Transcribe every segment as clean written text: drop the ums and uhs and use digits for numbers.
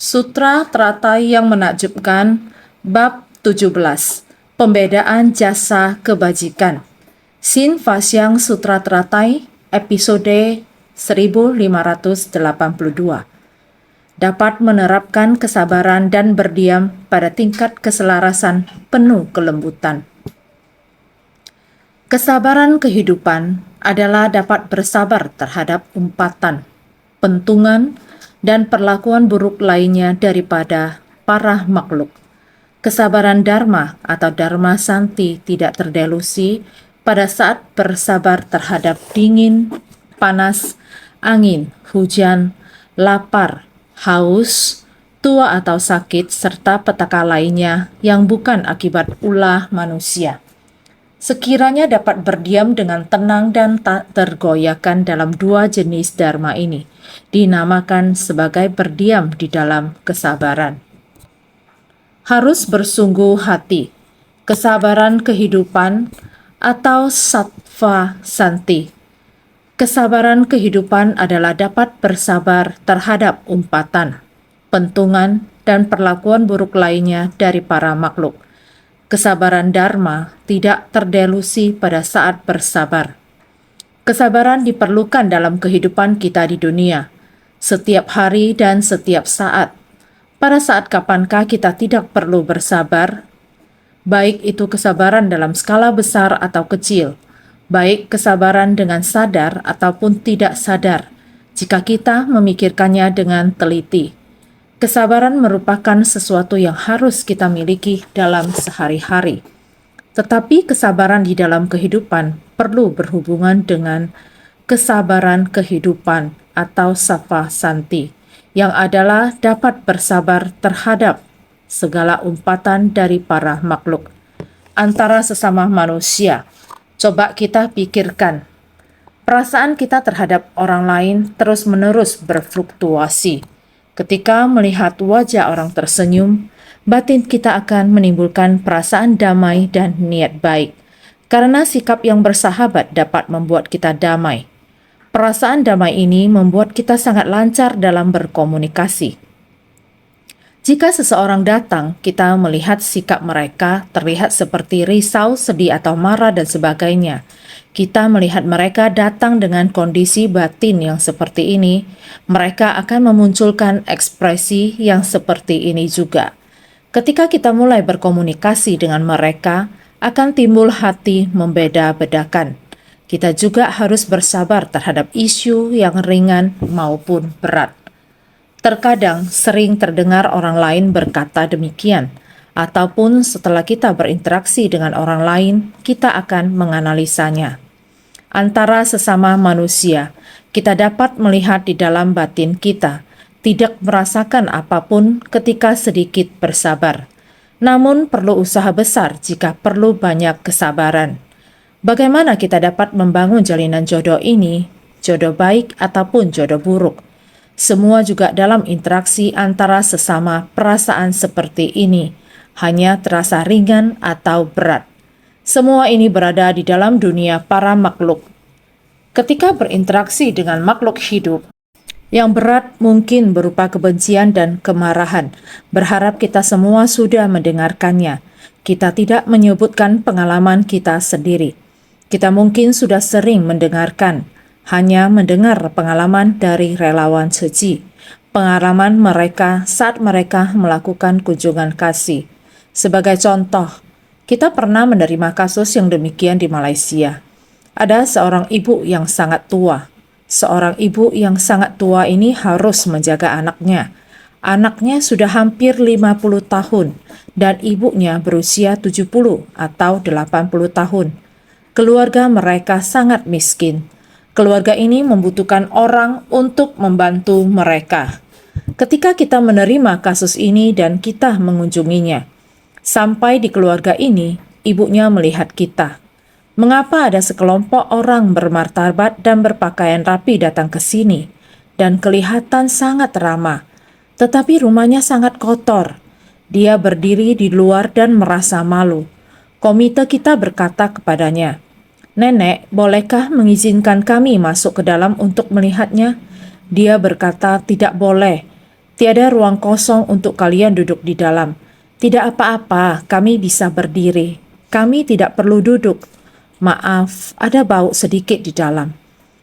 Sutra Teratai yang Menakjubkan, Bab 17, Pembedaan Jasa Kebajikan. Sin Fasyang Sutra Teratai, episode 1582. Dapat menerapkan kesabaran dan berdiam pada tingkat keselarasan penuh kelembutan. Kesabaran kehidupan adalah dapat bersabar terhadap umpatan, pentungan, dan perlakuan buruk lainnya daripada para makhluk. Kesabaran Dharma atau Dharma Santi tidak terdelusi pada saat bersabar terhadap dingin, panas, angin, hujan, lapar, haus, tua atau sakit, serta petaka lainnya yang bukan akibat ulah manusia. Sekiranya dapat berdiam dengan tenang dan tak tergoyahkan dalam dua jenis dharma ini, dinamakan sebagai berdiam di dalam kesabaran. Harus bersungguh hati, kesabaran kehidupan atau sattva santi. Kesabaran kehidupan adalah dapat bersabar terhadap umpatan, pentungan, dan perlakuan buruk lainnya dari para makhluk. Kesabaran Dharma tidak terdelusi pada saat bersabar. Kesabaran diperlukan dalam kehidupan kita di dunia, setiap hari dan setiap saat. Pada saat kapankah kita tidak perlu bersabar? Baik itu kesabaran dalam skala besar atau kecil, baik kesabaran dengan sadar ataupun tidak sadar, jika kita memikirkannya dengan teliti. Kesabaran merupakan sesuatu yang harus kita miliki dalam sehari-hari. Tetapi kesabaran di dalam kehidupan perlu berhubungan dengan kesabaran kehidupan atau sattva santi, yang adalah dapat bersabar terhadap segala umpatan dari para makhluk. Antara sesama manusia, coba kita pikirkan, perasaan kita terhadap orang lain terus-menerus berfluktuasi. Ketika melihat wajah orang tersenyum, batin kita akan menimbulkan perasaan damai dan niat baik, karena sikap yang bersahabat dapat membuat kita damai. Perasaan damai ini membuat kita sangat lancar dalam berkomunikasi. Jika seseorang datang, kita melihat sikap mereka terlihat seperti risau, sedih, atau marah, dan sebagainya. Kita melihat mereka datang dengan kondisi batin yang seperti ini, mereka akan memunculkan ekspresi yang seperti ini juga. Ketika kita mulai berkomunikasi dengan mereka, akan timbul hati membeda-bedakan. Kita juga harus bersabar terhadap isu yang ringan maupun berat. Terkadang sering terdengar orang lain berkata demikian, ataupun setelah kita berinteraksi dengan orang lain, kita akan menganalisanya. Antara sesama manusia, kita dapat melihat di dalam batin kita, tidak merasakan apapun ketika sedikit bersabar. Namun perlu usaha besar jika perlu banyak kesabaran. Bagaimana kita dapat membangun jalinan jodoh ini, jodoh baik ataupun jodoh buruk? Semua juga dalam interaksi antara sesama perasaan seperti ini, hanya terasa ringan atau berat. Semua ini berada di dalam dunia para makhluk. Ketika berinteraksi dengan makhluk hidup, yang berat mungkin berupa kebencian dan kemarahan. Berharap kita semua sudah mendengarkannya. Kita tidak menyebutkan pengalaman kita sendiri. Kita mungkin sudah sering mendengarkan, hanya mendengar pengalaman dari relawan suci, pengalaman mereka saat mereka melakukan kunjungan kasih. Sebagai contoh, kita pernah menerima kasus yang demikian di Malaysia. Ada seorang ibu yang sangat tua. Seorang ibu yang sangat tua ini harus menjaga anaknya. Anaknya sudah hampir 50 tahun dan ibunya berusia 70 atau 80 tahun. Keluarga mereka sangat miskin. Keluarga ini membutuhkan orang untuk membantu mereka. Ketika kita menerima kasus ini dan kita mengunjunginya, sampai di keluarga ini, ibunya melihat kita. Mengapa ada sekelompok orang bermartabat dan berpakaian rapi datang ke sini dan kelihatan sangat ramah, tetapi rumahnya sangat kotor. Dia berdiri di luar dan merasa malu. Komite kita berkata kepadanya, "Nenek, bolehkah mengizinkan kami masuk ke dalam untuk melihatnya?" Dia berkata, "Tidak boleh. Tiada ruang kosong untuk kalian duduk di dalam. Tidak apa-apa, kami bisa berdiri. Kami tidak perlu duduk. Maaf, ada bau sedikit di dalam.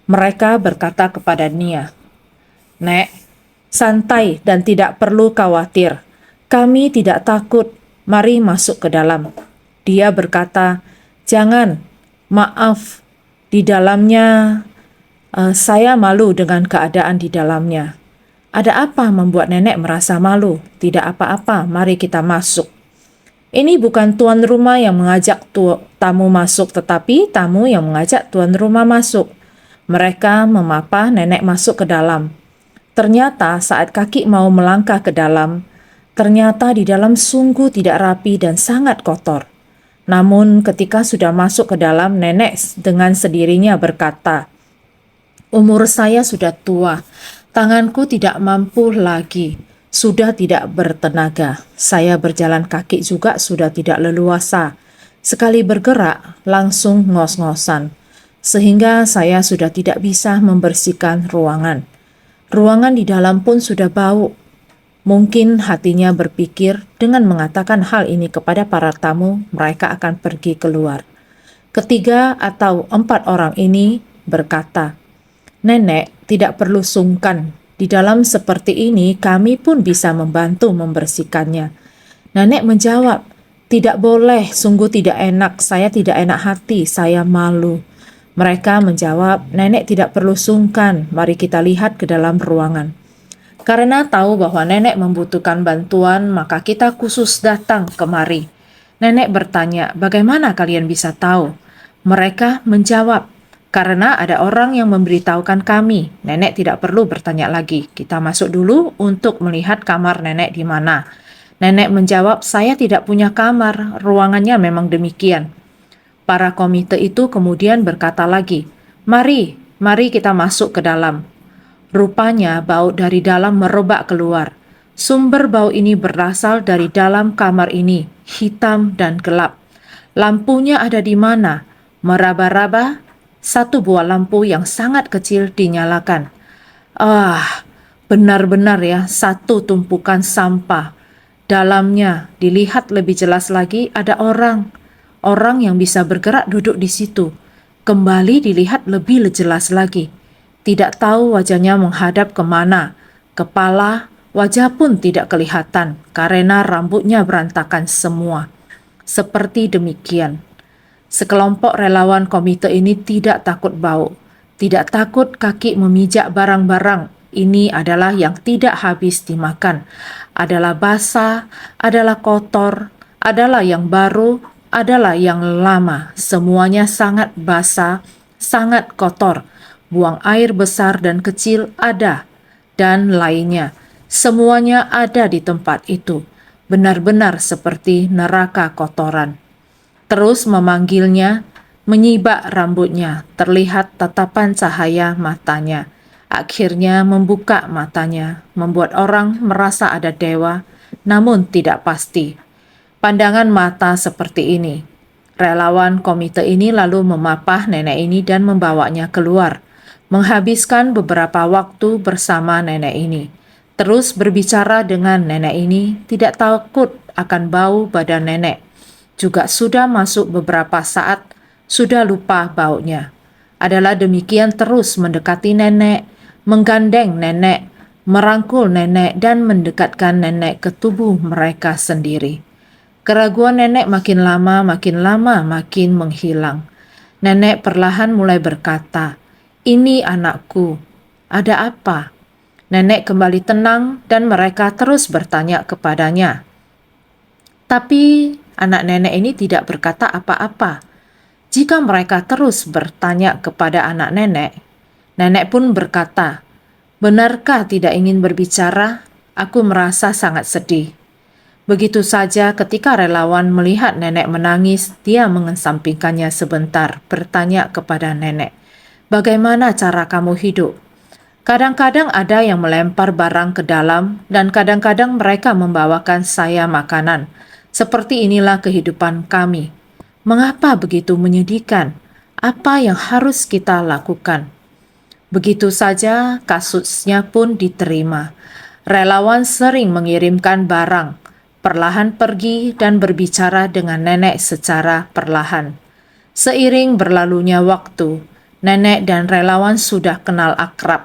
Mereka berkata kepada Nia, Nek, santai dan tidak perlu khawatir. Kami tidak takut. Mari masuk ke dalam. Dia berkata, jangan, maaf, di dalamnya saya malu dengan keadaan di dalamnya. Ada apa membuat nenek merasa malu? Tidak apa-apa, mari kita masuk. Ini bukan tuan rumah yang mengajak tamu masuk, tetapi tamu yang mengajak tuan rumah masuk. Mereka memapah nenek masuk ke dalam. Ternyata saat kaki mau melangkah ke dalam, ternyata di dalam sungguh tidak rapi dan sangat kotor. Namun ketika sudah masuk ke dalam, nenek dengan sendirinya berkata, umur saya sudah tua, tanganku tidak mampu lagi, sudah tidak bertenaga. Saya berjalan kaki juga sudah tidak leluasa. Sekali bergerak, langsung ngos-ngosan. Sehingga saya sudah tidak bisa membersihkan ruangan. Ruangan di dalam pun sudah bau. Mungkin hatinya berpikir dengan mengatakan hal ini kepada para tamu, mereka akan pergi keluar. Ketiga atau empat orang ini berkata, Nenek tidak perlu sungkan. Di dalam seperti ini kami pun bisa membantu membersihkannya. Nenek menjawab, tidak boleh, sungguh tidak enak, saya tidak enak hati, saya malu. Mereka menjawab, nenek tidak perlu sungkan, mari kita lihat ke dalam ruangan. Karena tahu bahwa nenek membutuhkan bantuan, maka kita khusus datang kemari. Nenek bertanya, bagaimana kalian bisa tahu? Mereka menjawab, karena ada orang yang memberitahukan kami. Nenek tidak perlu bertanya lagi, kita masuk dulu untuk melihat kamar nenek di mana. Nenek menjawab, saya tidak punya kamar, ruangannya memang demikian. Para komite itu kemudian berkata lagi, mari kita masuk ke dalam. Rupanya bau dari dalam merebak keluar. Sumber bau ini berasal dari dalam kamar ini, hitam dan gelap. Lampunya ada di mana? Meraba-raba, satu buah lampu yang sangat kecil dinyalakan. Benar-benar ya, satu tumpukan sampah. Dalamnya dilihat lebih jelas lagi ada orang. Orang yang bisa bergerak duduk di situ. Kembali dilihat lebih jelas lagi. Tidak tahu wajahnya menghadap kemana. Kepala, wajah pun tidak kelihatan karena rambutnya berantakan semua. Seperti demikian. Sekelompok relawan komite ini tidak takut bau. Tidak takut kaki memijak barang-barang. Ini adalah yang tidak habis dimakan. Adalah basah, adalah kotor, adalah yang baru, adalah yang lama, semuanya sangat basah, sangat kotor, buang air besar dan kecil ada, dan lainnya. Semuanya ada di tempat itu, benar-benar seperti neraka kotoran. Terus memanggilnya, menyibak rambutnya, terlihat tatapan cahaya matanya. Akhirnya membuka matanya, membuat orang merasa ada dewa, namun tidak pasti. Pandangan mata seperti ini. Relawan komite ini lalu memapah nenek ini dan membawanya keluar, menghabiskan beberapa waktu bersama nenek ini. Terus berbicara dengan nenek ini, tidak takut akan bau badan nenek. Juga sudah masuk beberapa saat, sudah lupa baunya. Adalah demikian terus mendekati nenek, menggandeng nenek, merangkul nenek dan mendekatkan nenek ke tubuh mereka sendiri. Keraguan nenek makin lama makin menghilang. Nenek perlahan mulai berkata, ini anakku, ada apa? Nenek kembali tenang dan mereka terus bertanya kepadanya. Tapi anak nenek ini tidak berkata apa-apa. Jika mereka terus bertanya kepada anak nenek, nenek pun berkata, benarkah tidak ingin berbicara? Aku merasa sangat sedih. Begitu saja ketika relawan melihat nenek menangis, dia mengesampingkannya sebentar, bertanya kepada nenek, bagaimana cara kamu hidup? Kadang-kadang ada yang melempar barang ke dalam dan kadang-kadang mereka membawakan saya makanan. Seperti inilah kehidupan kami. Mengapa begitu menyedihkan? Apa yang harus kita lakukan? Begitu saja kasusnya pun diterima. Relawan sering mengirimkan barang, perlahan pergi dan berbicara dengan nenek secara perlahan. Seiring berlalunya waktu, nenek dan relawan sudah kenal akrab.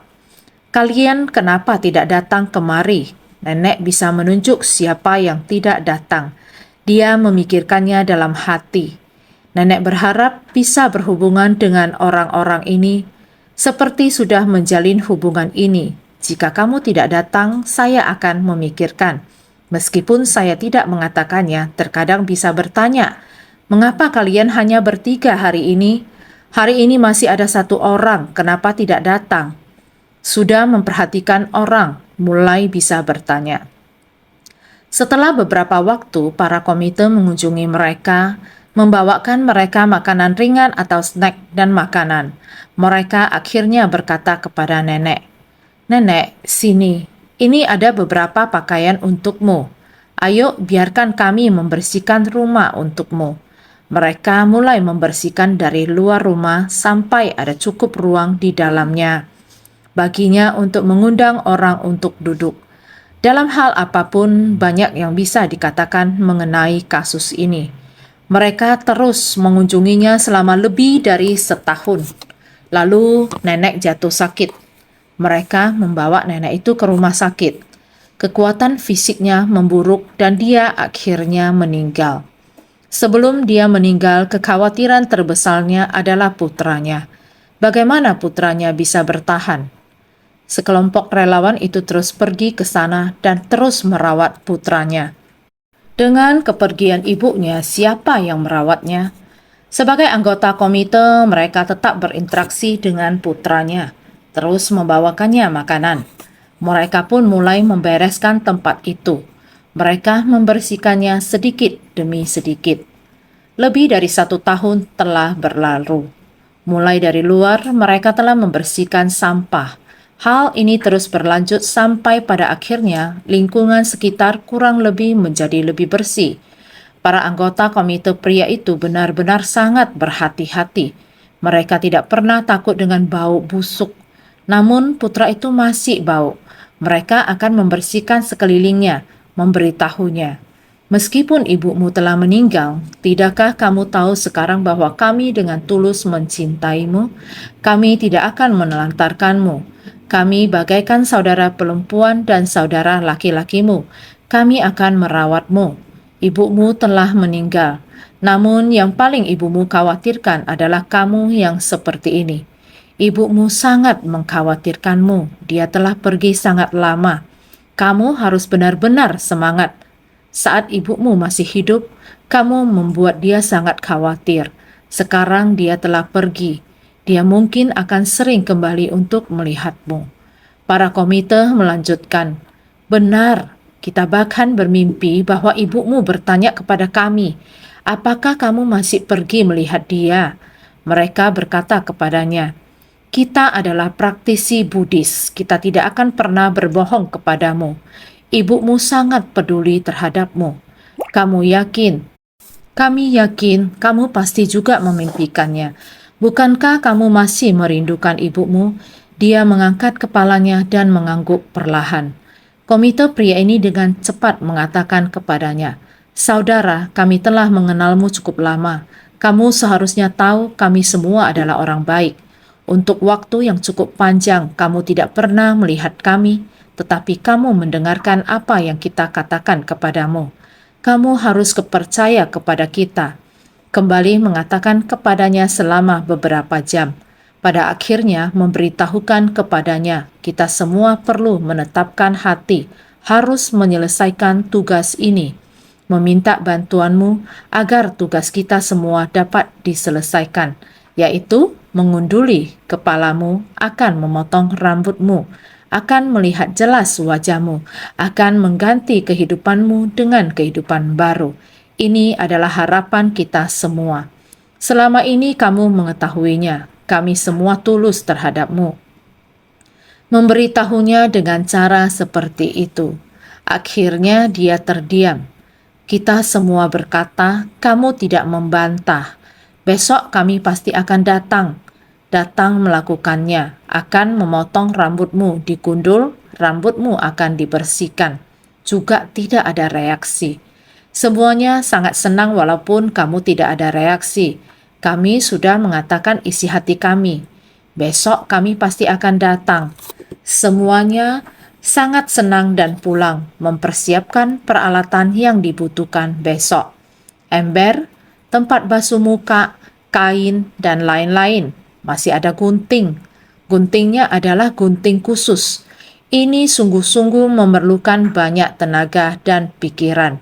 "Kalian kenapa tidak datang kemari?" Nenek bisa menunjuk siapa yang tidak datang. Dia memikirkannya dalam hati. Nenek berharap bisa berhubungan dengan orang-orang ini, seperti sudah menjalin hubungan ini. "Jika kamu tidak datang, saya akan memikirkan." Meskipun saya tidak mengatakannya, terkadang bisa bertanya, "Mengapa kalian hanya bertiga hari ini? Hari ini masih ada satu orang, kenapa tidak datang?" Sudah memperhatikan orang, mulai bisa bertanya. Setelah beberapa waktu, para komite mengunjungi mereka, membawakan mereka makanan ringan atau snack dan makanan. Mereka akhirnya berkata kepada nenek, "Nenek, sini. Ini ada beberapa pakaian untukmu. Ayo, biarkan kami membersihkan rumah untukmu." Mereka mulai membersihkan dari luar rumah sampai ada cukup ruang di dalamnya baginya untuk mengundang orang untuk duduk. Dalam hal apapun, banyak yang bisa dikatakan mengenai kasus ini. Mereka terus mengunjunginya selama lebih dari setahun. Lalu nenek jatuh sakit. Mereka membawa nenek itu ke rumah sakit. Kekuatan fisiknya memburuk dan dia akhirnya meninggal. Sebelum dia meninggal, kekhawatiran terbesarnya adalah putranya. Bagaimana putranya bisa bertahan? Sekelompok relawan itu terus pergi ke sana dan terus merawat putranya. Dengan kepergian ibunya, siapa yang merawatnya? Sebagai anggota komite, mereka tetap berinteraksi dengan putranya, terus membawakannya makanan. Mereka pun mulai membereskan tempat itu. Mereka membersihkannya sedikit demi sedikit. Lebih dari 1 tahun telah berlalu. Mulai dari luar, mereka telah membersihkan sampah. Hal ini terus berlanjut sampai pada akhirnya lingkungan sekitar kurang lebih menjadi lebih bersih. Para anggota komite pria itu benar-benar sangat berhati-hati. Mereka tidak pernah takut dengan bau busuk. Namun putra itu masih bau. Mereka akan membersihkan sekelilingnya, memberitahunya, "Meskipun ibumu telah meninggal, tidakkah kamu tahu sekarang bahwa kami dengan tulus mencintaimu? Kami tidak akan menelantarkanmu. Kami bagaikan saudara perempuan dan saudara laki-lakimu. Kami akan merawatmu. Ibumu telah meninggal. Namun yang paling ibumu khawatirkan adalah kamu yang seperti ini. Ibumu sangat mengkhawatirkanmu. Dia telah pergi sangat lama. Kamu harus benar-benar semangat. Saat ibumu masih hidup, kamu membuat dia sangat khawatir. Sekarang dia telah pergi. Dia mungkin akan sering kembali untuk melihatmu." Para komite melanjutkan, "Benar, kita bahkan bermimpi bahwa ibumu bertanya kepada kami, 'Apakah kamu masih pergi melihat dia?' Mereka berkata kepadanya, 'Kita adalah praktisi Buddhis, kita tidak akan pernah berbohong kepadamu. Ibumu sangat peduli terhadapmu. Kamu yakin? Kami yakin kamu pasti juga memimpikannya. Bukankah kamu masih merindukan ibumu?' Dia mengangkat kepalanya dan mengangguk perlahan. Komite pria ini dengan cepat mengatakan kepadanya, "Saudara, kami telah mengenalmu cukup lama. Kamu seharusnya tahu kami semua adalah orang baik. Untuk waktu yang cukup panjang, kamu tidak pernah melihat kami, tetapi kamu mendengarkan apa yang kita katakan kepadamu. Kamu harus percaya kepada kita." Kembali mengatakan kepadanya selama beberapa jam. Pada akhirnya memberitahukan kepadanya, "Kita semua perlu menetapkan hati, harus menyelesaikan tugas ini. Meminta bantuanmu agar tugas kita semua dapat diselesaikan, yaitu mengunduli kepalamu, akan memotong rambutmu, akan melihat jelas wajahmu, akan mengganti kehidupanmu dengan kehidupan baru. Ini adalah harapan kita semua. Selama ini kamu mengetahuinya, kami semua tulus terhadapmu." Memberitahunya dengan cara seperti itu. Akhirnya dia terdiam. Kita semua berkata, "Kamu tidak membantah. Besok kami pasti akan datang. Datang melakukannya, akan memotong rambutmu, digundul, rambutmu akan dibersihkan. Juga tidak ada reaksi. Semuanya sangat senang walaupun kamu tidak ada reaksi. Kami sudah mengatakan isi hati kami. Besok kami pasti akan datang. Semuanya sangat senang dan pulang, mempersiapkan peralatan yang dibutuhkan besok. Ember, tempat basuh muka, kain, dan lain-lain. Masih ada gunting. Guntingnya adalah gunting khusus. Ini sungguh-sungguh memerlukan banyak tenaga dan pikiran.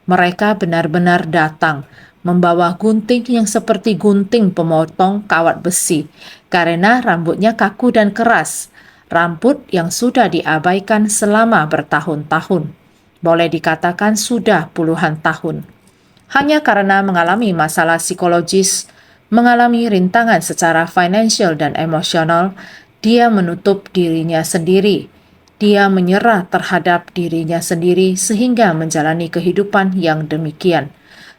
Mereka benar-benar datang, membawa gunting yang seperti gunting pemotong kawat besi, karena rambutnya kaku dan keras. Rambut yang sudah diabaikan selama bertahun-tahun. Boleh dikatakan sudah puluhan tahun. Hanya karena mengalami masalah psikologis, mengalami rintangan secara finansial dan emosional, dia menutup dirinya sendiri. Dia menyerah terhadap dirinya sendiri sehingga menjalani kehidupan yang demikian.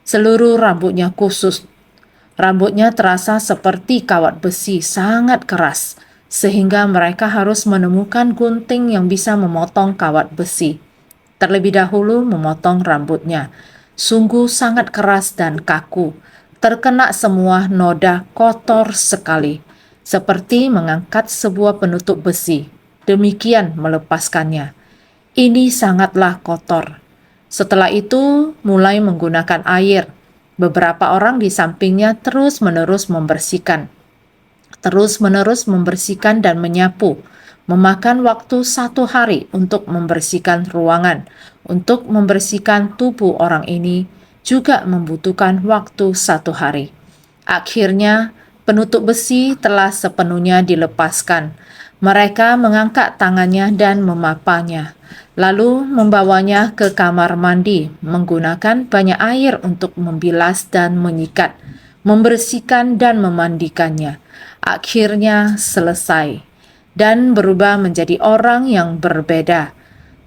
Seluruh rambutnya khusus. Rambutnya terasa seperti kawat besi sangat keras, sehingga mereka harus menemukan gunting yang bisa memotong kawat besi. Terlebih dahulu memotong rambutnya. Sungguh sangat keras dan kaku. Terkena semua noda kotor sekali, seperti mengangkat sebuah penutup besi. Demikian melepaskannya. Ini sangatlah kotor. Setelah itu mulai menggunakan air. Beberapa orang di sampingnya terus-menerus membersihkan dan menyapu. Memakan waktu 1 hari untuk membersihkan ruangan. Untuk membersihkan tubuh orang ini juga membutuhkan waktu 1 hari. Akhirnya penutup besi telah sepenuhnya dilepaskan. Mereka mengangkat tangannya dan memapanya, lalu membawanya ke kamar mandi, menggunakan banyak air untuk membilas dan menyikat, membersihkan dan memandikannya. Akhirnya selesai, dan berubah menjadi orang yang berbeda.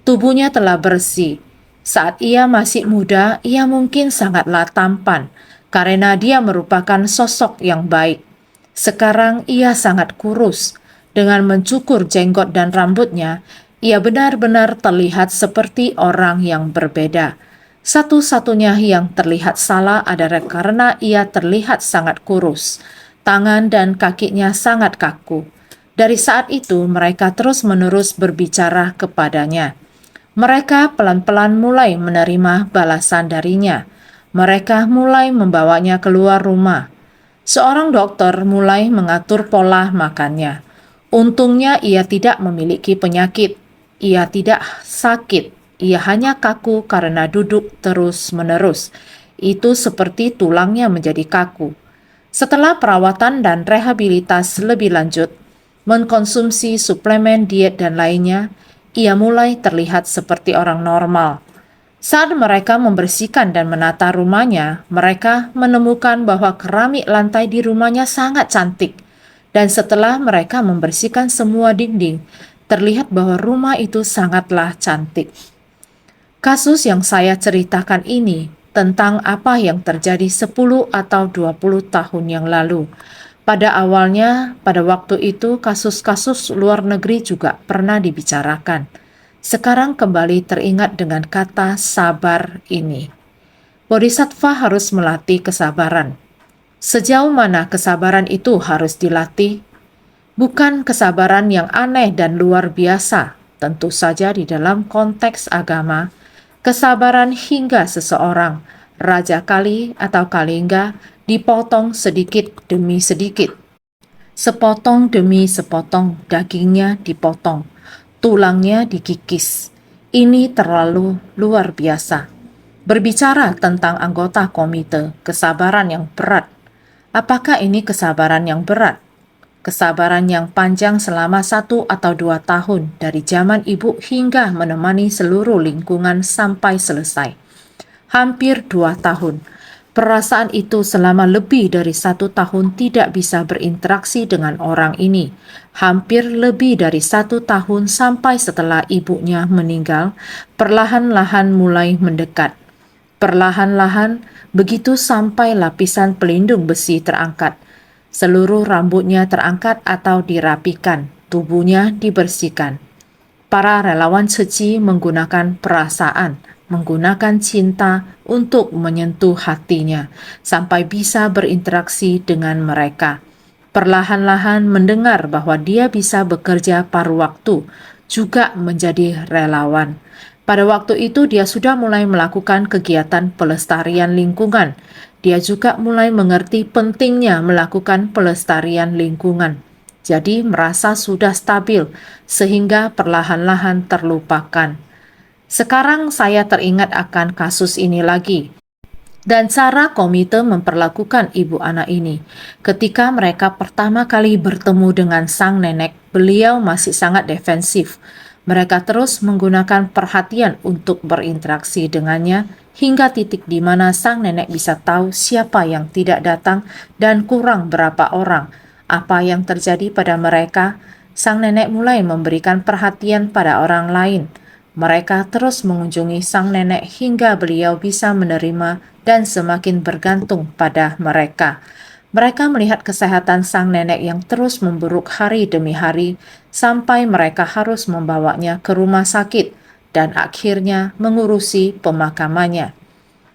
Tubuhnya telah bersih. Saat ia masih muda, ia mungkin sangatlah tampan, karena dia merupakan sosok yang baik. Sekarang ia sangat kurus. Dengan mencukur jenggot dan rambutnya, ia benar-benar terlihat seperti orang yang berbeda. Satu-satunya yang terlihat salah adalah karena ia terlihat sangat kurus. Tangan dan kakinya sangat kaku. Dari saat itu, mereka terus-menerus berbicara kepadanya. Mereka pelan-pelan mulai menerima balasan darinya. Mereka mulai membawanya keluar rumah. Seorang dokter mulai mengatur pola makannya. Untungnya ia tidak memiliki penyakit. Ia tidak sakit. Ia hanya kaku karena duduk terus-menerus. Itu seperti tulangnya menjadi kaku. Setelah perawatan dan rehabilitas lebih lanjut, mengkonsumsi suplemen diet dan lainnya, ia mulai terlihat seperti orang normal. Saat mereka membersihkan dan menata rumahnya, mereka menemukan bahwa keramik lantai di rumahnya sangat cantik. Dan setelah mereka membersihkan semua dinding, terlihat bahwa rumah itu sangatlah cantik. Kasus yang saya ceritakan ini tentang apa yang terjadi 10 atau 20 tahun yang lalu. Pada awalnya, pada waktu itu kasus-kasus luar negeri juga pernah dibicarakan. Sekarang kembali teringat dengan kata sabar ini. Bodhisattva harus melatih kesabaran. Sejauh mana kesabaran itu harus dilatih? Bukan kesabaran yang aneh dan luar biasa, tentu saja di dalam konteks agama. Kesabaran hingga seseorang, Raja Kali atau Kalingga, dipotong sedikit demi sedikit. Sepotong demi sepotong dagingnya dipotong, tulangnya dikikis. Ini terlalu luar biasa. Berbicara tentang anggota komite, kesabaran yang berat. Apakah ini kesabaran yang berat? Kesabaran yang panjang selama 1 atau 2 tahun dari zaman ibu hingga menemani seluruh lingkungan sampai selesai. Hampir 2 tahun. Perasaan itu selama lebih dari 1 tahun tidak bisa berinteraksi dengan orang ini. Hampir lebih dari 1 tahun sampai setelah ibunya meninggal, perlahan-lahan mulai mendekat. Perlahan-lahan, begitu sampai lapisan pelindung besi terangkat. Seluruh rambutnya terangkat atau dirapikan, tubuhnya dibersihkan. Para relawan suci menggunakan perasaan, menggunakan cinta untuk menyentuh hatinya, sampai bisa berinteraksi dengan mereka. Perlahan-lahan mendengar bahwa dia bisa bekerja paruh waktu, juga menjadi relawan. Pada waktu itu dia sudah mulai melakukan kegiatan pelestarian lingkungan. Dia juga mulai mengerti pentingnya melakukan pelestarian lingkungan. Jadi merasa sudah stabil, sehingga perlahan-lahan terlupakan. Sekarang saya teringat akan kasus ini lagi, dan cara komite memperlakukan ibu anak ini. Ketika mereka pertama kali bertemu dengan sang nenek, beliau masih sangat defensif. Mereka terus menggunakan perhatian untuk berinteraksi dengannya, hingga titik di mana sang nenek bisa tahu siapa yang tidak datang dan kurang berapa orang. Apa yang terjadi pada mereka? Sang nenek mulai memberikan perhatian pada orang lain. Mereka terus mengunjungi sang nenek hingga beliau bisa menerima dan semakin bergantung pada mereka. Mereka melihat kesehatan sang nenek yang terus memburuk hari demi hari, sampai mereka harus membawanya ke rumah sakit dan akhirnya mengurusi pemakamannya.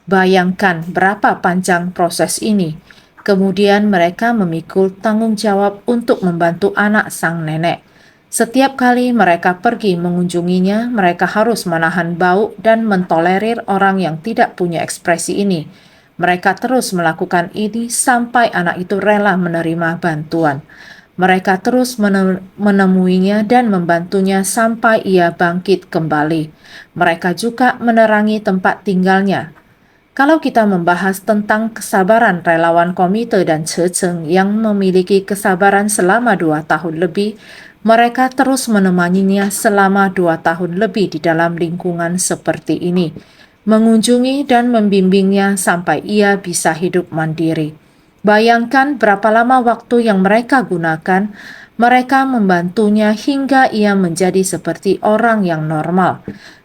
Bayangkan berapa panjang proses ini. Kemudian mereka memikul tanggung jawab untuk membantu anak sang nenek. Setiap kali mereka pergi mengunjunginya, mereka harus menahan bau dan mentolerir orang yang tidak punya ekspresi ini. Mereka terus melakukan ini sampai anak itu rela menerima bantuan. Mereka terus menemuinya dan membantunya sampai ia bangkit kembali. Mereka juga menerangi tempat tinggalnya. Kalau kita membahas tentang kesabaran relawan komite dan Ceceng yang memiliki kesabaran selama 2 tahun lebih, mereka terus menemaninya selama 2 tahun lebih di dalam lingkungan seperti ini, mengunjungi dan membimbingnya sampai ia bisa hidup mandiri. Bayangkan berapa lama waktu yang mereka gunakan, mereka membantunya hingga ia menjadi seperti orang yang normal.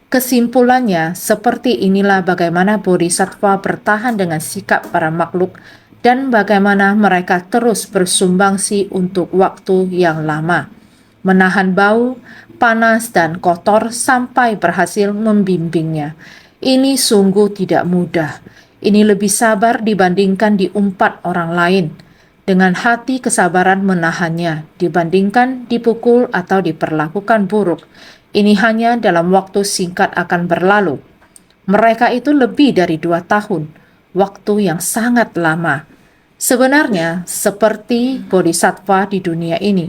Kesimpulannya, seperti inilah bagaimana bodhisattva bertahan dengan sikap para makhluk dan bagaimana mereka terus bersumbangsi untuk waktu yang lama, menahan bau, panas, dan kotor sampai berhasil membimbingnya. Ini sungguh tidak mudah. Ini lebih sabar dibandingkan diumpat orang lain. Dengan hati kesabaran menahannya dibandingkan dipukul atau diperlakukan buruk. Ini hanya dalam waktu singkat akan berlalu. Mereka itu lebih dari 2 tahun, waktu yang sangat lama. Sebenarnya seperti bodhisattva di dunia ini,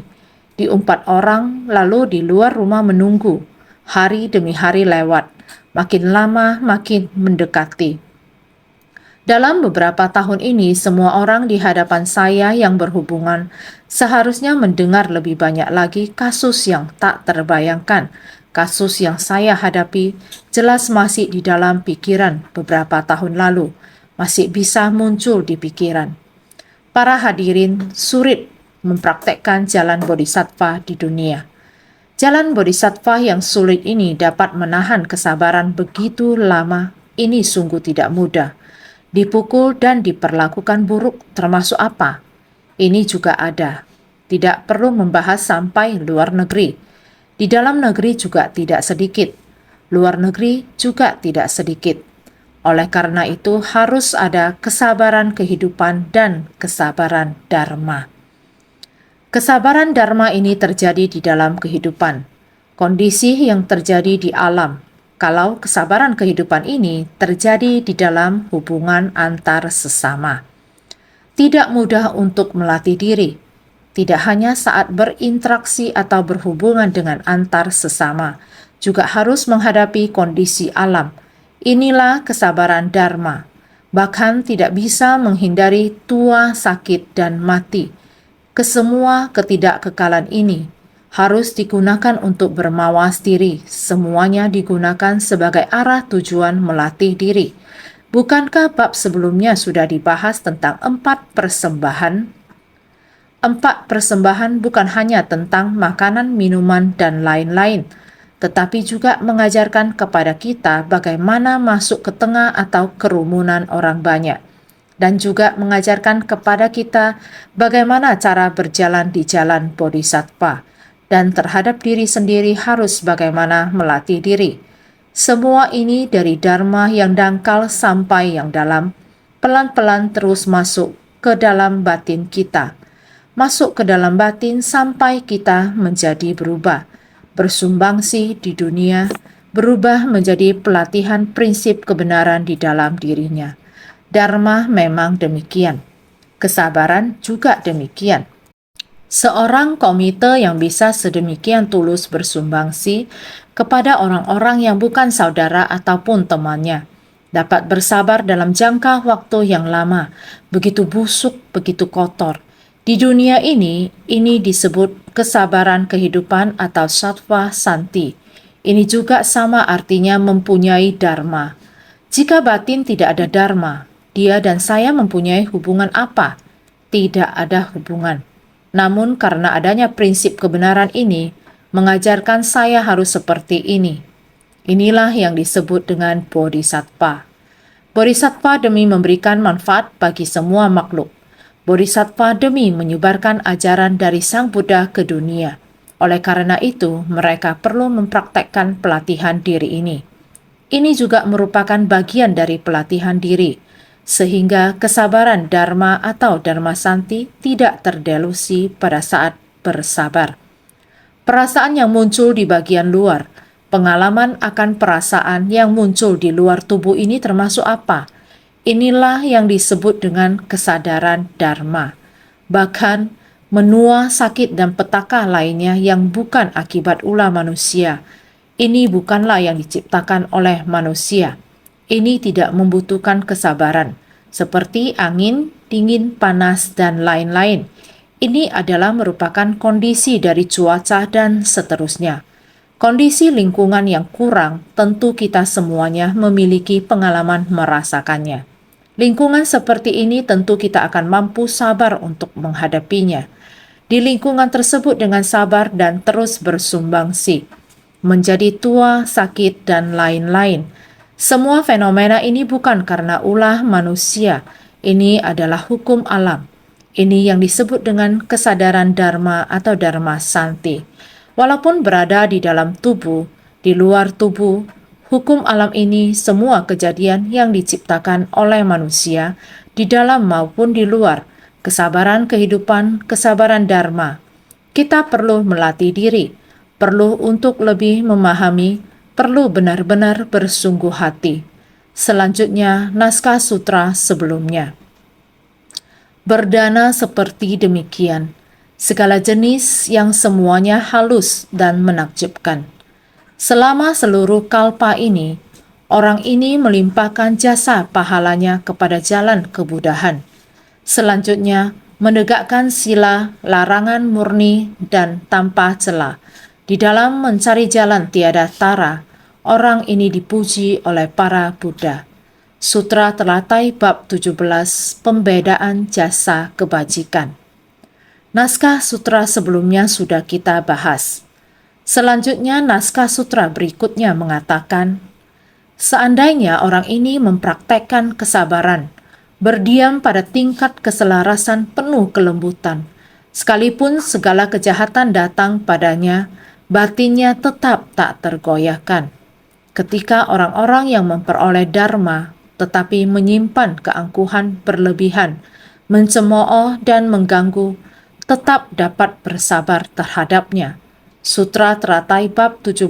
diumpat orang lalu di luar rumah menunggu. Hari demi hari lewat, makin lama makin mendekati. Dalam beberapa tahun ini, semua orang di hadapan saya yang berhubungan seharusnya mendengar lebih banyak lagi kasus yang tak terbayangkan. Kasus yang saya hadapi jelas masih di dalam pikiran beberapa tahun lalu, masih bisa muncul di pikiran. Para hadirin sulit mempraktekkan jalan bodhisattva di dunia. Jalan bodhisattva yang sulit ini dapat menahan kesabaran begitu lama. Ini sungguh tidak mudah. Dipukul dan diperlakukan buruk termasuk apa? Ini juga ada. Tidak perlu membahas sampai luar negeri. Di dalam negeri juga tidak sedikit. Luar negeri juga tidak sedikit. Oleh karena itu harus ada kesabaran kehidupan dan kesabaran dharma. Kesabaran dharma ini terjadi di dalam kehidupan. Kondisi yang terjadi di alam. Kalau kesabaran kehidupan ini terjadi di dalam hubungan antar sesama. Tidak mudah untuk melatih diri, tidak hanya saat berinteraksi atau berhubungan dengan antar sesama, juga harus menghadapi kondisi alam. Inilah kesabaran dharma. Bahkan tidak bisa menghindari tua, sakit, dan mati. Kesemua ketidakkekalan ini harus digunakan untuk bermawas diri. Semuanya digunakan sebagai arah tujuan melatih diri. Bukankah bab sebelumnya sudah dibahas tentang 4 persembahan? 4 persembahan bukan hanya tentang makanan, minuman, dan lain-lain, tetapi juga mengajarkan kepada kita bagaimana masuk ke tengah atau kerumunan orang banyak, dan juga mengajarkan kepada kita bagaimana cara berjalan di jalan bodhisattva. dan terhadap diri sendiri harus bagaimana melatih diri. Semua ini dari Dharma yang dangkal sampai yang dalam, pelan-pelan terus masuk ke dalam batin kita. Masuk ke dalam batin sampai kita menjadi berubah, bersumbangsi di dunia, berubah menjadi pelatihan prinsip kebenaran di dalam dirinya. Dharma memang demikian. Kesabaran juga demikian. Seorang komite yang bisa sedemikian tulus bersumbangsi kepada orang-orang yang bukan saudara ataupun temannya, dapat bersabar dalam jangka waktu yang lama, begitu busuk, begitu kotor. Di dunia ini disebut kesabaran kehidupan atau sattva santi. Ini juga sama artinya mempunyai dharma. Jika batin tidak ada dharma, dia dan saya mempunyai hubungan apa? Tidak ada hubungan. Namun karena adanya prinsip kebenaran ini, mengajarkan saya harus seperti ini. Inilah yang disebut dengan bodhisattva. Bodhisattva demi memberikan manfaat bagi semua makhluk. Bodhisattva demi menyebarkan ajaran dari Sang Buddha ke dunia. Oleh karena itu, mereka perlu mempraktekkan pelatihan diri ini. Ini juga merupakan bagian dari pelatihan diri, sehingga kesabaran Dharma atau Dharma Santi tidak terdelusi pada saat bersabar. Perasaan yang muncul di bagian luar, pengalaman akan perasaan yang muncul di luar tubuh ini termasuk apa? Inilah yang disebut dengan kesadaran Dharma. Bahkan menua, sakit, dan petaka lainnya yang bukan akibat ulah manusia. Ini bukanlah yang diciptakan oleh manusia. Ini tidak membutuhkan kesabaran, seperti angin, dingin, panas, dan lain-lain. Ini adalah merupakan kondisi dari cuaca dan seterusnya. Kondisi lingkungan yang kurang, tentu kita semuanya memiliki pengalaman merasakannya. Lingkungan seperti ini tentu kita akan mampu sabar untuk menghadapinya. Di lingkungan tersebut dengan sabar dan terus bersumbangsi, menjadi tua, sakit, dan lain-lain. Semua fenomena ini bukan karena ulah manusia. Ini adalah hukum alam. Ini yang disebut dengan kesadaran Dharma atau Dharma Santi. Walaupun berada di dalam tubuh, di luar tubuh, hukum alam ini semua kejadian yang diciptakan oleh manusia, di dalam maupun di luar, kesabaran kehidupan, kesabaran Dharma. Kita perlu melatih diri, perlu untuk lebih memahami, perlu benar-benar bersungguh hati. Selanjutnya, naskah sutra sebelumnya. Berdana seperti demikian, segala jenis yang semuanya halus dan menakjubkan. Selama seluruh kalpa ini, orang ini melimpahkan jasa pahalanya kepada jalan kebudahan. Selanjutnya, menegakkan sila, larangan murni dan tanpa celah. Di dalam mencari jalan tiada tara, orang ini dipuji oleh para Buddha. Sutra Telatai bab 17, pembedaan jasa kebajikan. Naskah sutra sebelumnya sudah kita bahas. Selanjutnya naskah sutra berikutnya mengatakan, seandainya orang ini mempraktekkan kesabaran, berdiam pada tingkat keselarasan penuh kelembutan, sekalipun segala kejahatan datang padanya, batinnya tetap tak tergoyahkan. Ketika orang-orang yang memperoleh dharma tetapi menyimpan keangkuhan berlebihan, mencemooh dan mengganggu, tetap dapat bersabar terhadapnya. Sutra Teratai bab 17,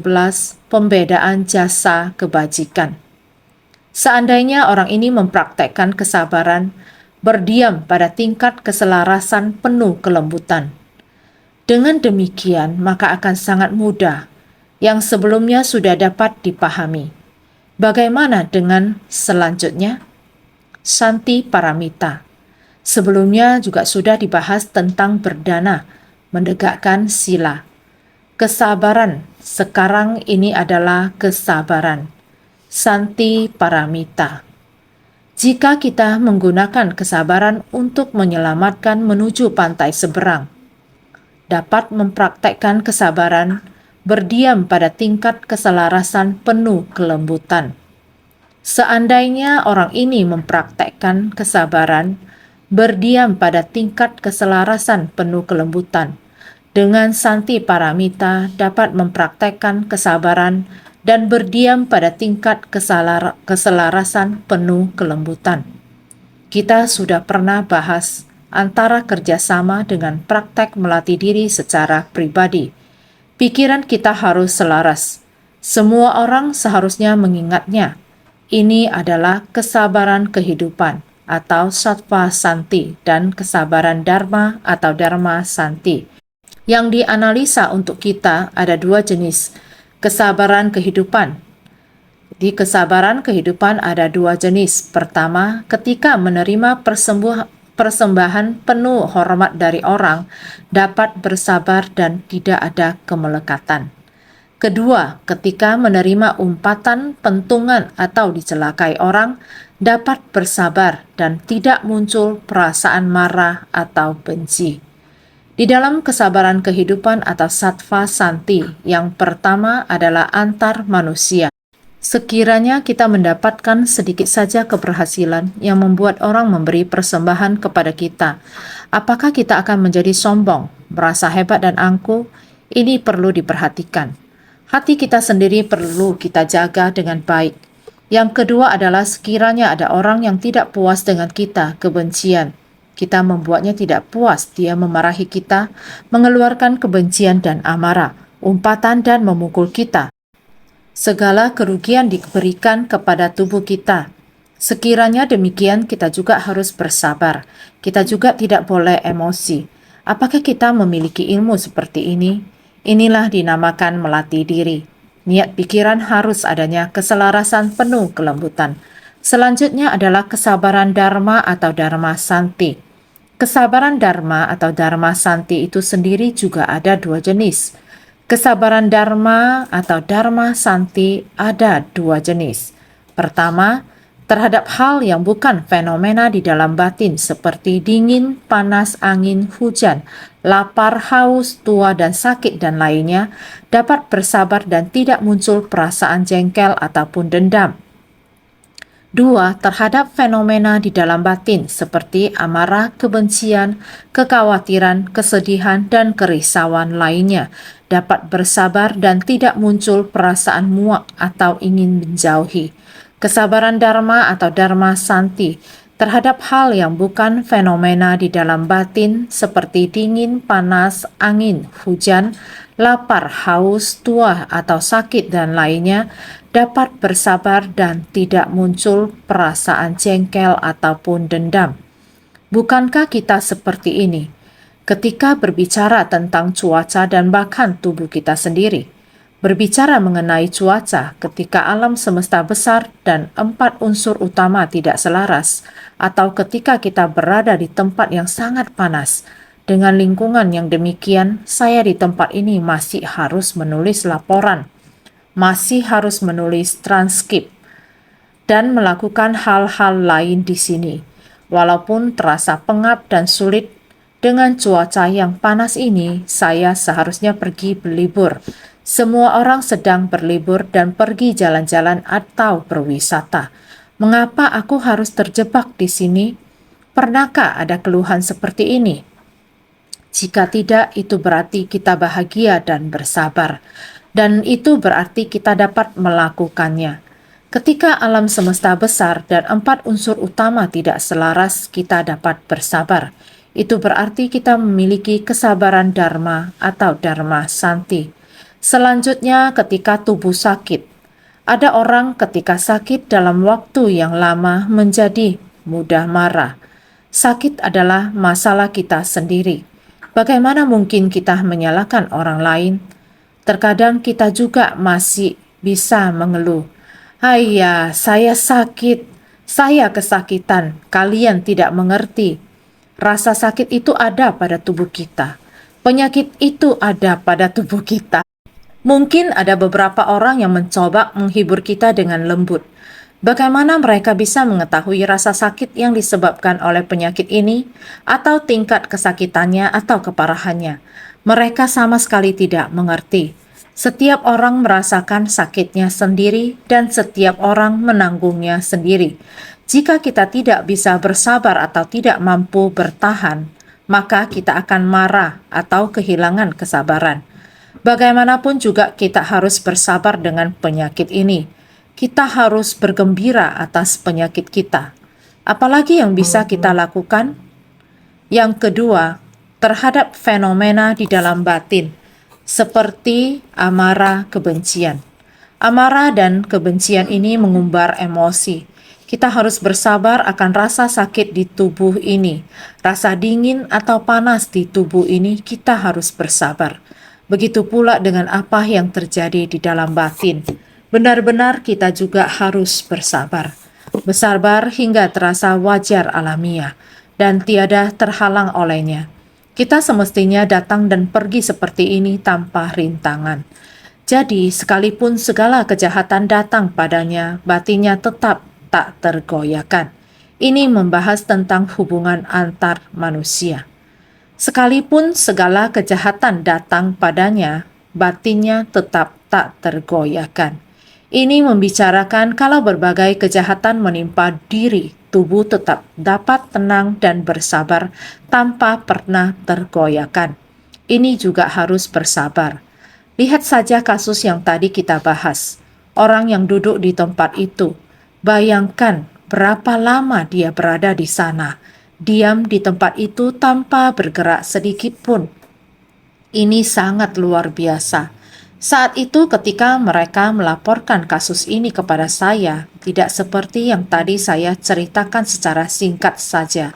pembedaan jasa kebajikan. Seandainya orang ini mempraktekkan kesabaran, berdiam pada tingkat keselarasan penuh kelembutan. Dengan demikian, maka akan sangat mudah yang sebelumnya sudah dapat dipahami. Bagaimana dengan selanjutnya? Santi Paramita. Sebelumnya juga sudah dibahas tentang berdana, menegakkan sila. Kesabaran, sekarang ini adalah kesabaran. Santi Paramita. Jika kita menggunakan kesabaran untuk menyelamatkan menuju pantai seberang, dapat mempraktekkan kesabaran, berdiam pada tingkat keselarasan penuh kelembutan. Seandainya orang ini mempraktekkan kesabaran, berdiam pada tingkat keselarasan penuh kelembutan, Dengan Santi Paramita dapat mempraktekkan kesabaran dan berdiam pada tingkat keselarasan penuh kelembutan. Kita sudah pernah bahas antara kerjasama dengan praktek melatih diri secara pribadi. Pikiran kita harus selaras. Semua orang seharusnya mengingatnya. Ini adalah kesabaran kehidupan atau Sattva Santi dan kesabaran Dharma atau Dharma Santi. Yang dianalisa untuk kita ada dua jenis. Kesabaran kehidupan. Di kesabaran kehidupan ada dua jenis. Pertama, ketika menerima persembahan penuh hormat dari orang, dapat bersabar dan tidak ada kemelekatan. Kedua, ketika menerima umpatan, pentungan, atau dicelakai orang, dapat bersabar dan tidak muncul perasaan marah atau benci. Di dalam kesabaran kehidupan atau Sattva Santi, yang pertama adalah antar manusia. Sekiranya kita mendapatkan sedikit saja keberhasilan yang membuat orang memberi persembahan kepada kita, apakah kita akan menjadi sombong, merasa hebat dan angkuh? Ini perlu diperhatikan. Hati kita sendiri perlu kita jaga dengan baik. Yang kedua adalah sekiranya ada orang yang tidak puas dengan kita, kebencian. Kita membuatnya tidak puas, dia memarahi kita, mengeluarkan kebencian dan amarah, umpatan dan memukul kita. Segala kerugian diberikan kepada tubuh kita. Sekiranya demikian, kita juga harus bersabar. Kita juga tidak boleh emosi. Apakah kita memiliki ilmu seperti ini? Inilah dinamakan melatih diri. Niat pikiran harus adanya keselarasan penuh kelembutan. Selanjutnya adalah kesabaran Dharma atau Dharma Santi. Kesabaran Dharma atau Dharma Santi itu sendiri juga ada dua jenis. Kesabaran Dharma atau Dharma Santi ada dua jenis. Pertama, terhadap hal yang bukan fenomena di dalam batin seperti dingin, panas, angin, hujan, lapar, haus, tua, dan sakit dan lainnya, dapat bersabar dan tidak muncul perasaan jengkel ataupun dendam. Dua, terhadap fenomena di dalam batin seperti amarah, kebencian, kekhawatiran, kesedihan, dan kerisauan lainnya dapat bersabar dan tidak muncul perasaan muak atau ingin menjauhi. Kesabaran Dharma atau Dharma Santi terhadap hal yang bukan fenomena di dalam batin seperti dingin, panas, angin, hujan, lapar, haus, tua, atau sakit dan lainnya dapat bersabar dan tidak muncul perasaan jengkel ataupun dendam. Bukankah kita seperti ini ketika berbicara tentang cuaca dan bahkan tubuh kita sendiri? Berbicara mengenai cuaca ketika alam semesta besar dan 4 unsur utama tidak selaras, atau ketika kita berada di tempat yang sangat panas. Dengan lingkungan yang demikian, saya di tempat ini masih harus menulis laporan, masih harus menulis transkrip, dan melakukan hal-hal lain di sini. Walaupun terasa pengap dan sulit, dengan cuaca yang panas ini, saya seharusnya pergi berlibur. Semua orang sedang berlibur dan pergi jalan-jalan atau berwisata. Mengapa aku harus terjebak di sini? Pernahkah ada keluhan seperti ini? Jika tidak, itu berarti kita bahagia dan bersabar. Dan itu berarti kita dapat melakukannya. Ketika alam semesta besar dan 4 unsur utama tidak selaras, kita dapat bersabar. Itu berarti kita memiliki kesabaran Dharma atau Dharma Santi. Selanjutnya, ketika tubuh sakit. Ada orang ketika sakit dalam waktu yang lama menjadi mudah marah. Sakit adalah masalah kita sendiri. Bagaimana mungkin kita menyalahkan orang lain? Terkadang kita juga masih bisa mengeluh. Haiya, saya sakit, saya kesakitan, kalian tidak mengerti. Rasa sakit itu ada pada tubuh kita. Penyakit itu ada pada tubuh kita. Mungkin ada beberapa orang yang mencoba menghibur kita dengan lembut. Bagaimana mereka bisa mengetahui rasa sakit yang disebabkan oleh penyakit ini, atau tingkat kesakitannya atau keparahannya? Mereka sama sekali tidak mengerti. Setiap orang merasakan sakitnya sendiri dan setiap orang menanggungnya sendiri. Jika kita tidak bisa bersabar atau tidak mampu bertahan, maka kita akan marah atau kehilangan kesabaran. Bagaimanapun juga kita harus bersabar dengan penyakit ini. Kita harus bergembira atas penyakit kita. Apalagi yang bisa kita lakukan? Yang kedua, terhadap fenomena di dalam batin, seperti amarah, kebencian. Amarah dan kebencian ini mengumbar emosi. Kita harus bersabar akan rasa sakit di tubuh ini. Rasa dingin atau panas di tubuh ini, kita harus bersabar. Begitu pula dengan apa yang terjadi di dalam batin. Benar-benar kita juga harus bersabar. Bersabar hingga terasa wajar alamiah dan tiada terhalang olehnya. Kita semestinya datang dan pergi seperti ini tanpa rintangan. Jadi, sekalipun segala kejahatan datang padanya, batinnya tetap tak tergoyahkan. Ini membahas tentang hubungan antar manusia. Sekalipun segala kejahatan datang padanya, batinnya tetap tak tergoyahkan. Ini membicarakan kalau berbagai kejahatan menimpa diri, tubuh tetap dapat tenang dan bersabar tanpa pernah tergoyahkan. Ini juga harus bersabar. Lihat saja kasus yang tadi kita bahas. Orang yang duduk di tempat itu. Bayangkan berapa lama dia berada di sana. Diam di tempat itu tanpa bergerak sedikit pun. Ini sangat luar biasa. Saat itu ketika mereka melaporkan kasus ini kepada saya, tidak seperti yang tadi saya ceritakan secara singkat saja.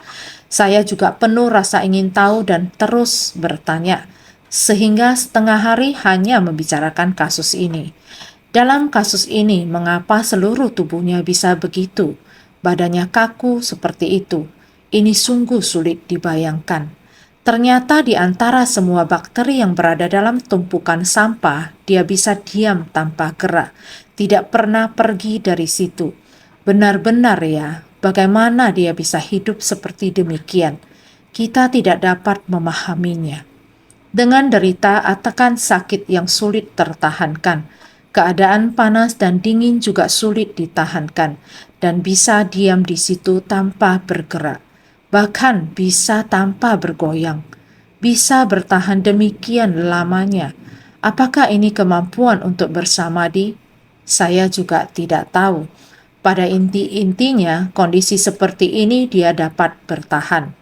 Saya juga penuh rasa ingin tahu dan terus bertanya. Sehingga setengah hari hanya membicarakan kasus ini. Dalam kasus ini, mengapa seluruh tubuhnya bisa begitu? Badannya kaku seperti itu. Ini sungguh sulit dibayangkan. Ternyata di antara semua bakteri yang berada dalam tumpukan sampah, dia bisa diam tanpa gerak, tidak pernah pergi dari situ. Benar-benar ya, bagaimana dia bisa hidup seperti demikian? Kita tidak dapat memahaminya. Dengan derita atakan sakit yang sulit tertahankan, keadaan panas dan dingin juga sulit ditahankan, dan bisa diam di situ tanpa bergerak, bahkan bisa tanpa bergoyang, bisa bertahan demikian lamanya. Apakah ini kemampuan untuk bersamadi? Saya juga tidak tahu. Pada intinya, kondisi seperti ini dia dapat bertahan.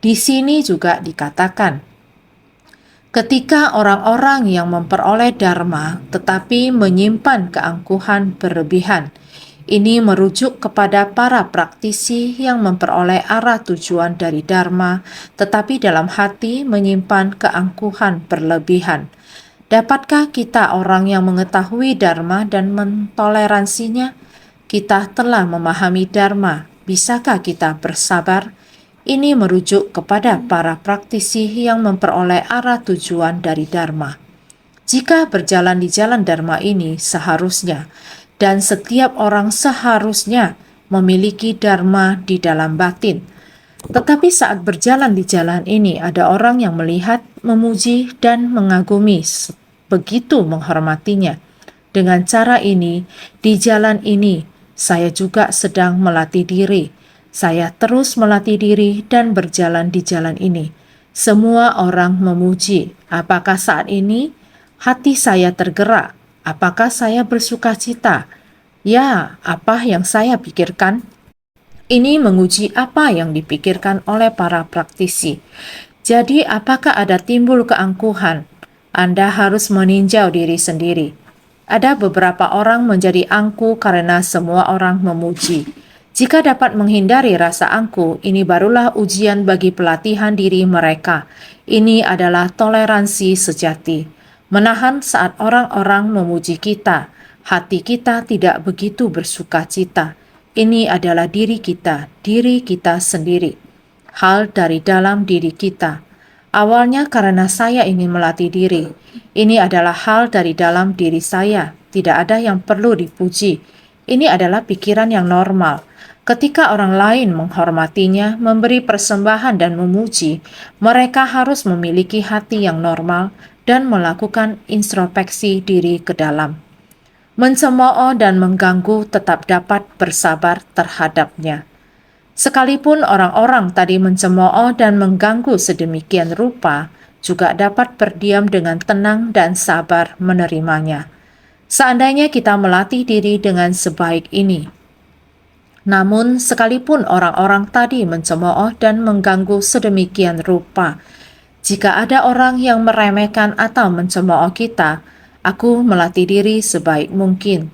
Di sini juga dikatakan, ketika orang-orang yang memperoleh dharma tetapi menyimpan keangkuhan berlebihan, ini merujuk kepada para praktisi yang memperoleh arah tujuan dari dharma tetapi dalam hati menyimpan keangkuhan berlebihan. Dapatkah kita orang yang mengetahui dharma dan mentoleransinya? Kita telah memahami dharma, bisakah kita bersabar? Ini merujuk kepada para praktisi yang memperoleh arah tujuan dari dharma. Jika berjalan di jalan dharma ini seharusnya, dan setiap orang seharusnya memiliki dharma di dalam batin. Tetapi saat berjalan di jalan ini ada orang yang melihat, memuji, dan mengagumi, begitu menghormatinya. Dengan cara ini, di jalan ini, saya juga sedang melatih diri. Saya terus melatih diri dan berjalan di jalan ini. Semua orang memuji. Apakah saat ini hati saya tergerak? Apakah saya bersuka cita? Ya, apa yang saya pikirkan? Ini menguji apa yang dipikirkan oleh para praktisi. Jadi, apakah ada timbul keangkuhan? Anda harus meninjau diri sendiri. Ada beberapa orang menjadi angkuh karena semua orang memuji. Jika dapat menghindari rasa angkuh, ini barulah ujian bagi pelatihan diri mereka. Ini adalah toleransi sejati. Menahan saat orang-orang memuji kita. Hati kita tidak begitu bersuka cita. Ini adalah diri kita sendiri. Hal dari dalam diri kita. Awalnya karena saya ingin melatih diri. Ini adalah hal dari dalam diri saya. Tidak ada yang perlu dipuji. Ini adalah pikiran yang normal. Ketika orang lain menghormatinya, memberi persembahan dan memuji, mereka harus memiliki hati yang normal dan melakukan introspeksi diri ke dalam. Mencemooh dan mengganggu tetap dapat bersabar terhadapnya. Sekalipun orang-orang tadi mencemooh dan mengganggu sedemikian rupa, juga dapat berdiam dengan tenang dan sabar menerimanya. Seandainya kita melatih diri dengan sebaik ini. Namun, sekalipun orang-orang tadi mencemooh dan mengganggu sedemikian rupa, jika ada orang yang meremehkan atau mencemooh kita, aku melatih diri sebaik mungkin.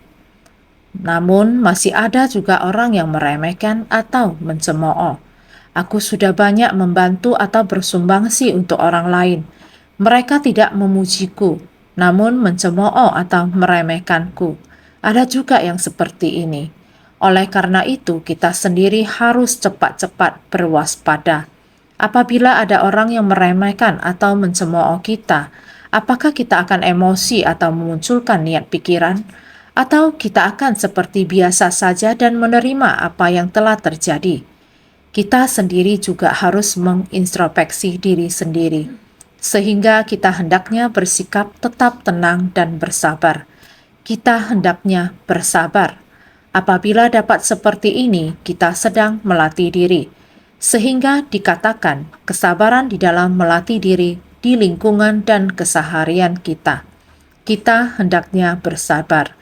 Namun, masih ada juga orang yang meremehkan atau mencemooh. Aku sudah banyak membantu atau bersumbangsi untuk orang lain. Mereka tidak memujiku, namun mencemooh atau meremehkanku. Ada juga yang seperti ini. Oleh karena itu, kita sendiri harus cepat-cepat berwaspada. Apabila ada orang yang meremehkan atau mencemooh kita, apakah kita akan emosi atau memunculkan niat pikiran? Atau kita akan seperti biasa saja dan menerima apa yang telah terjadi? Kita sendiri juga harus mengintrospeksi diri sendiri, sehingga kita hendaknya bersikap tetap tenang dan bersabar. Kita hendaknya bersabar. Apabila dapat seperti ini, kita sedang melatih diri, sehingga dikatakan kesabaran di dalam melatih diri di lingkungan dan keseharian kita. Kita hendaknya bersabar.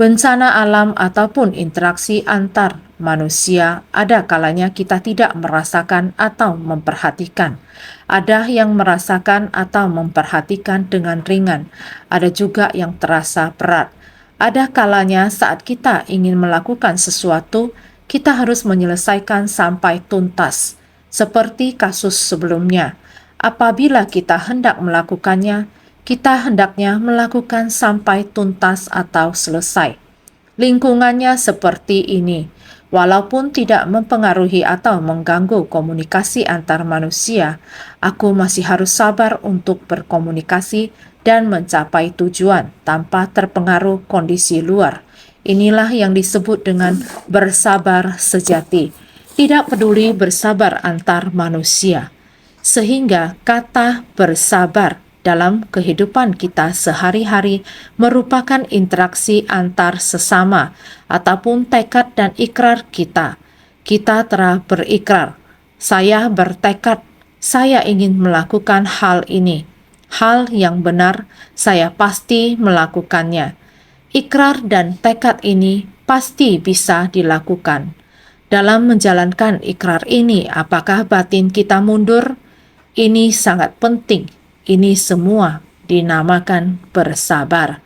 Bencana alam ataupun interaksi antar manusia, ada kalanya kita tidak merasakan atau memperhatikan. Ada yang merasakan atau memperhatikan dengan ringan, ada juga yang terasa berat. Ada kalanya saat kita ingin melakukan sesuatu, kita harus menyelesaikan sampai tuntas. Seperti kasus sebelumnya, apabila kita hendak melakukannya, kita hendaknya melakukan sampai tuntas atau selesai. Lingkungannya seperti ini, walaupun tidak mempengaruhi atau mengganggu komunikasi antar manusia, aku masih harus sabar untuk berkomunikasi dan mencapai tujuan tanpa terpengaruh kondisi luar. Inilah yang disebut dengan bersabar sejati, tidak peduli bersabar antar manusia. Sehingga kata bersabar dalam kehidupan kita sehari-hari merupakan interaksi antar sesama ataupun tekad dan ikrar kita. Kita telah berikrar, saya bertekad, saya ingin melakukan hal ini. Hal yang benar, saya pasti melakukannya. Ikrar dan tekad ini pasti bisa dilakukan. Dalam menjalankan ikrar ini, apakah batin kita mundur? Ini sangat penting. Ini semua dinamakan bersabar.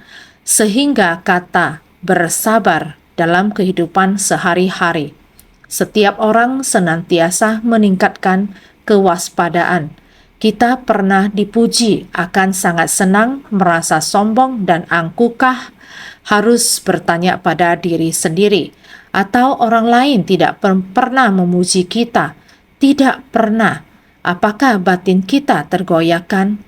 Sehingga kata bersabar dalam kehidupan sehari-hari. Setiap orang senantiasa meningkatkan kewaspadaan. Kita pernah dipuji akan sangat senang, merasa sombong dan angkukah? Harus bertanya pada diri sendiri. Atau orang lain tidak pernah memuji kita? Tidak pernah. Apakah batin kita tergoyahkan?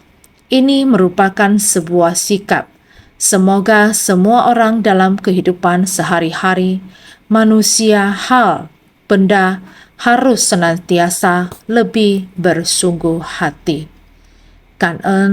Ini merupakan sebuah sikap. Semoga semua orang dalam kehidupan sehari-hari, manusia, hal, benda, harus senantiasa lebih bersungguh hati. Cảm ơn